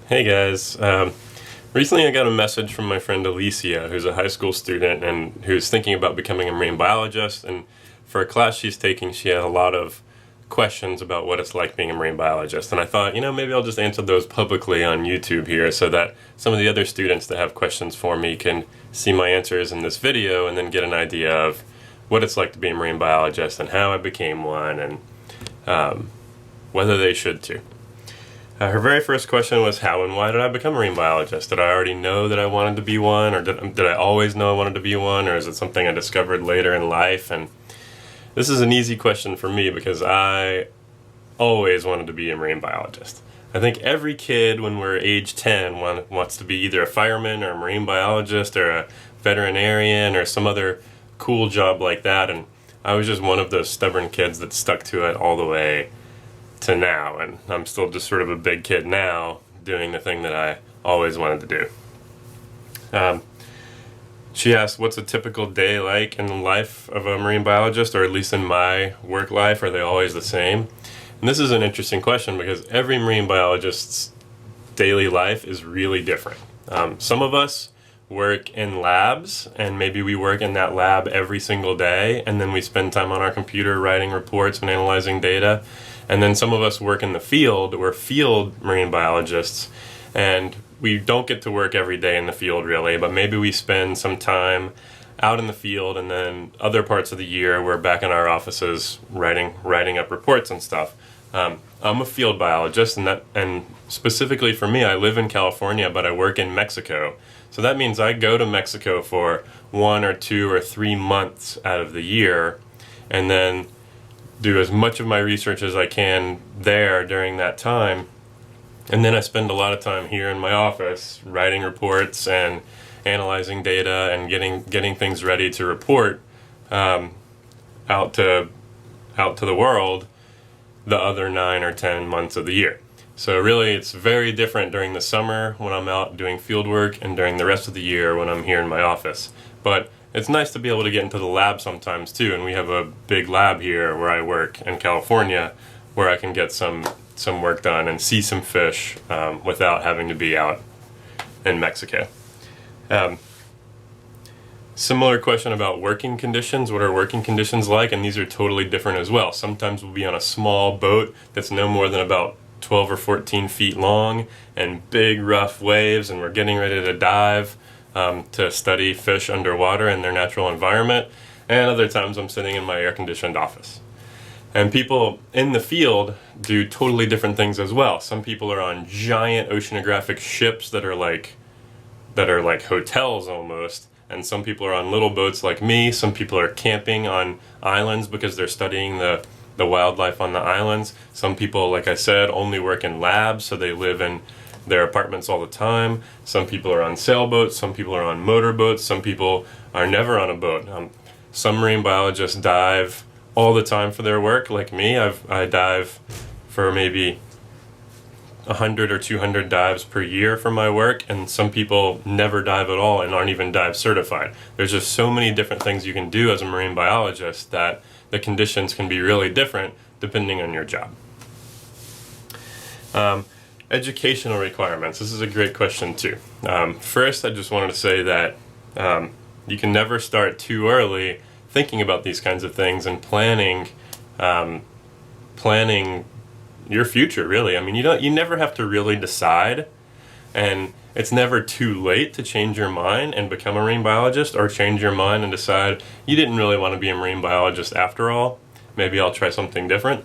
Hey guys, recently I got a message from my friend Alicia, who's a high school student and who's thinking about becoming a marine biologist. And for a class she's taking, she had a lot of questions about what it's like being a marine biologist. And I thought, maybe I'll just answer those publicly on YouTube here so that some of the other students that have questions for me can see my answers in this video and then get an idea of what it's like to be a marine biologist and how I became one and whether they should too. Her very first question was, how and why did I become a marine biologist? Did I already know that I wanted to be one, or did I always know I wanted to be one, or is it something I discovered later in life? And this is an easy question for me because I always wanted to be a marine biologist. I think every kid when we're age 10 wants to be either a fireman or a marine biologist or a veterinarian or some other cool job like that, and I was just one of those stubborn kids that stuck to it all the way to now, and I'm still just sort of a big kid now doing the thing that I always wanted to do. She asked, what's a typical day like in the life of a marine biologist, or at least in my work life? Are they always the same? And this is an interesting question because every marine biologist's daily life is really different. Some of us work in labs, and maybe we work in that lab every single day, and then we spend time on our computer writing reports and analyzing data. And then some of us work in the field. We're field marine biologists, and we don't get to work every day in the field really, but maybe we spend some time out in the field, and then other parts of the year we're back in our offices writing up reports and stuff. I'm a field biologist, and specifically for me, I live in California, but I work in Mexico. So that means I go to Mexico for 1 or 2 or 3 months out of the year, and then do as much of my research as I can there during that time. And then I spend a lot of time here in my office writing reports and analyzing data and getting things ready to report out to the world the other 9 or 10 months of the year. So really it's very different during the summer when I'm out doing field work and during the rest of the year when I'm here in my office. But it's nice to be able to get into the lab sometimes too, and we have a big lab here where I work in California where I can get some work done and see some fish without having to be out in Mexico. Similar question about working conditions. What are working conditions like? And these are totally different as well. Sometimes we'll be on a small boat that's no more than about 12 or 14 feet long and big rough waves, and we're getting ready to dive to study fish underwater in their natural environment. And other times I'm sitting in my air-conditioned office. And people in the field do totally different things as well. Some people are on giant oceanographic ships that are like hotels almost, and some people are on little boats like me. Some people are camping on islands because they're studying the wildlife on the islands. Some people, like I said, only work in labs, so they live in their apartments all the time. Some people are on sailboats, some people are on motorboats, some people are never on a boat. Some marine biologists dive all the time for their work, like me. I dive for maybe 100 or 200 dives per year for my work, and some people never dive at all and aren't even dive certified. There's just so many different things you can do as a marine biologist that the conditions can be really different depending on your job. Educational requirements. This is a great question too. First, I just wanted to say that you can never start too early thinking about these kinds of things and planning your future, really. I mean, you never have to really decide, and it's never too late to change your mind and become a marine biologist, or change your mind and decide you didn't really want to be a marine biologist after all. Maybe I'll try something different.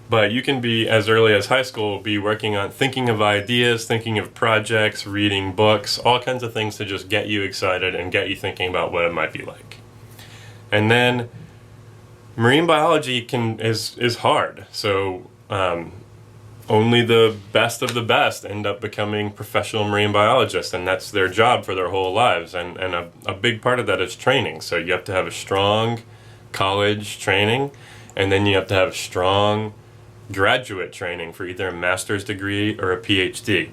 But you can be, as early as high school, be working on thinking of ideas, thinking of projects, reading books, all kinds of things to just get you excited and get you thinking about what it might be like. And then marine biology is hard. So only the best of the best end up becoming professional marine biologists, and that's their job for their whole lives. And a big part of that is training. So you have to have a strong college training, and then you have to have strong graduate training for either a master's degree or a PhD.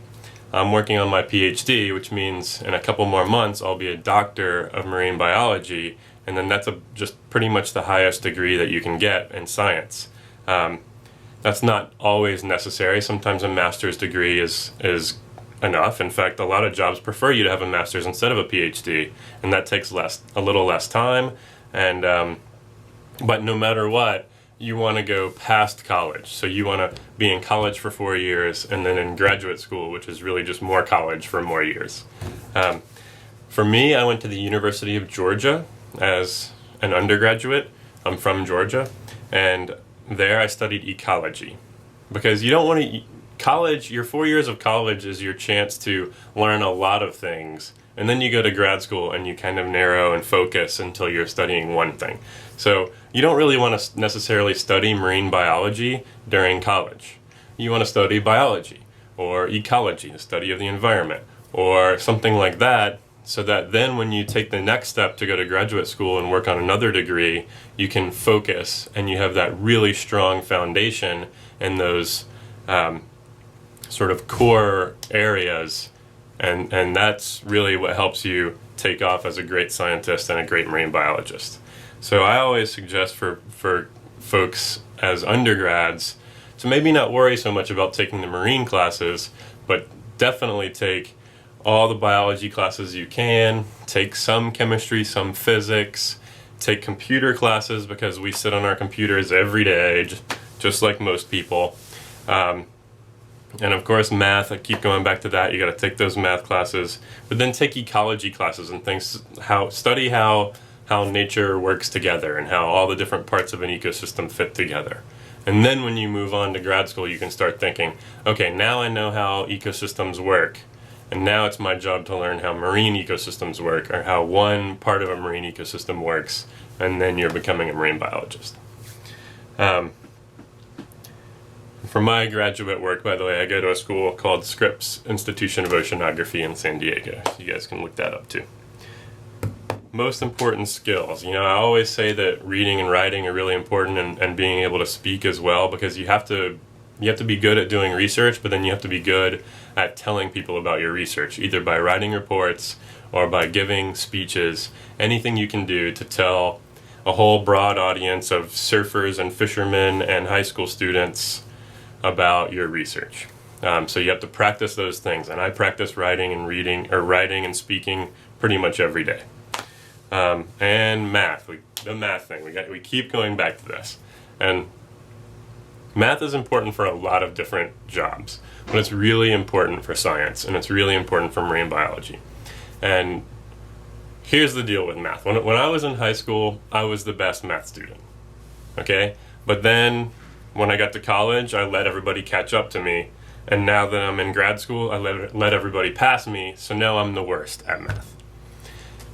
I'm working on my PhD, which means in a couple more months I'll be a doctor of marine biology, and then that's just pretty much the highest degree that you can get in science. That's not always necessary. Sometimes a master's degree is enough. In fact, a lot of jobs prefer you to have a master's instead of a PhD, and that takes a little less time. And but no matter what, you want to go past college. So you want to be in college for 4 years and then in graduate school, which is really just more college for more years. For me, I went to the University of Georgia as an undergraduate. I'm from Georgia, and there I studied ecology, because you don't want to college. Your 4 years of college is your chance to learn a lot of things, and then you go to grad school and you kind of narrow and focus until you're studying one thing. So you don't really want to necessarily study marine biology during college. You want to study biology or ecology, the study of the environment, or something like that, so that then when you take the next step to go to graduate school and work on another degree, you can focus and you have that really strong foundation in those sort of core areas, and that's really what helps you take off as a great scientist and a great marine biologist. So I always suggest for folks as undergrads to maybe not worry so much about taking the marine classes, but definitely take all the biology classes you can, take some chemistry, some physics, take computer classes, because we sit on our computers every day, just like most people. And of course math, I keep going back to that, you gotta take those math classes, but then take ecology classes and things, study how nature works together and how all the different parts of an ecosystem fit together. And then when you move on to grad school, you can start thinking, okay, now I know how ecosystems work, and now it's my job to learn how marine ecosystems work, or how one part of a marine ecosystem works, and then you're becoming a marine biologist. For my graduate work, by the way, I go to a school called Scripps Institution of Oceanography in San Diego. So you guys can look that up too. Most important skills. I always say that reading and writing are really important, and being able to speak as well, because you have to be good at doing research, but then you have to be good at telling people about your research, either by writing reports or by giving speeches, anything you can do to tell a whole broad audience of surfers and fishermen and high school students about your research. So you have to practice those things, and I practice writing and reading, or writing and speaking pretty much every day. And math, the math thing, we keep going back to this. And math is important for a lot of different jobs, but it's really important for science, and it's really important for marine biology. And here's the deal with math. When I was in high school, I was the best math student, okay? But then when I got to college, I let everybody catch up to me, and now that I'm in grad school, I let everybody pass me, so now I'm the worst at math.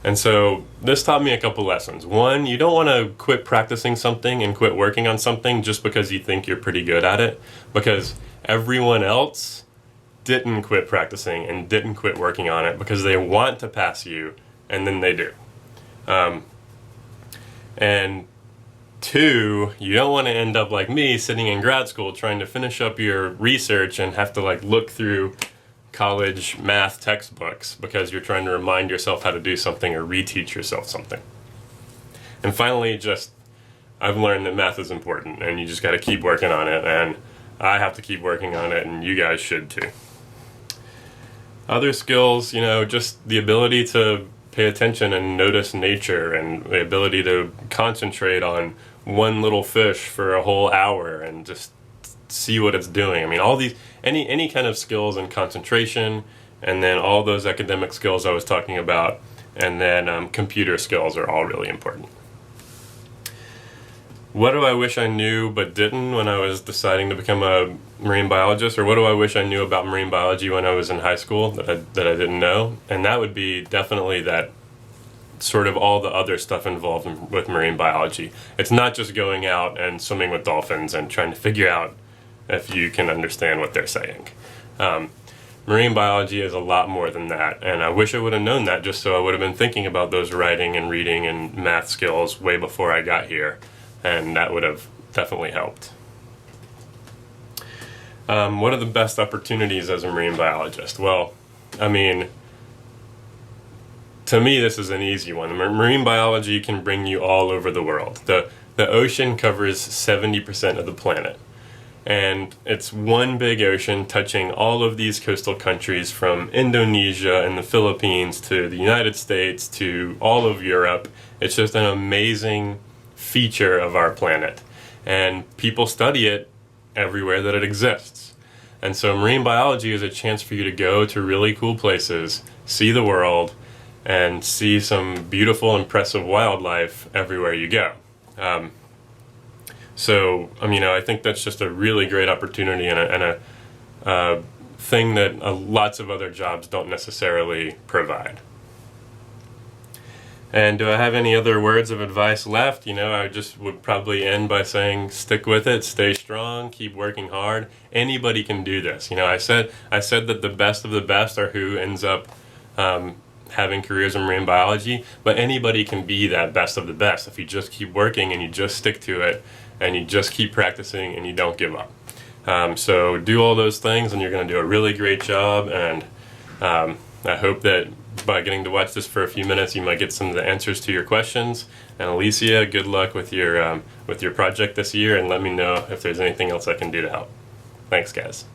And so this taught me a couple lessons. One, you don't want to quit practicing something and quit working on something just because you think you're pretty good at it, because everyone else didn't quit practicing and didn't quit working on it because they want to pass you, and then they do. And two, you don't want to end up like me, sitting in grad school trying to finish up your research and have to look through college math textbooks because you're trying to remind yourself how to do something or reteach yourself something. And finally, I've learned that math is important, and you just got to keep working on it, and I have to keep working on it, and you guys should too. Other skills, just the ability to pay attention and notice nature, and the ability to concentrate on one little fish for a whole hour and just see what it's doing. I mean, all these, any kind of skills and concentration, and then all those academic skills I was talking about, and then computer skills are all really important. What do I wish I knew but didn't when I was deciding to become a marine biologist, or what do I wish I knew about marine biology when I was in high school that I didn't know? And that would be definitely that sort of all the other stuff involved with marine biology. It's not just going out and swimming with dolphins and trying to figure out if you can understand what they're saying. Marine biology is a lot more than that, and I wish I would have known that, just so I would have been thinking about those writing and reading and math skills way before I got here, and that would have definitely helped. What are the best opportunities as a marine biologist? Well, I mean, to me this is an easy one. Marine biology can bring you all over the world. The ocean covers 70% of the planet. And it's one big ocean touching all of these coastal countries from Indonesia and the Philippines to the United States to all of Europe. It's just an amazing feature of our planet. And people study it everywhere that it exists. And so marine biology is a chance for you to go to really cool places, see the world, and see some beautiful, impressive wildlife everywhere you go. So, I think that's just a really great opportunity and a thing that lots of other jobs don't necessarily provide. And do I have any other words of advice left? I just would probably end by saying stick with it, stay strong, keep working hard. Anybody can do this. I said that the best of the best are who ends up having careers in marine biology, but anybody can be that best of the best if you just keep working and you just stick to it and you just keep practicing and you don't give up. So do all those things and you're going to do a really great job, and I hope that by getting to watch this for a few minutes you might get some of the answers to your questions. And Alicia, good luck with your project this year, and let me know if there's anything else I can do to help. Thanks, guys.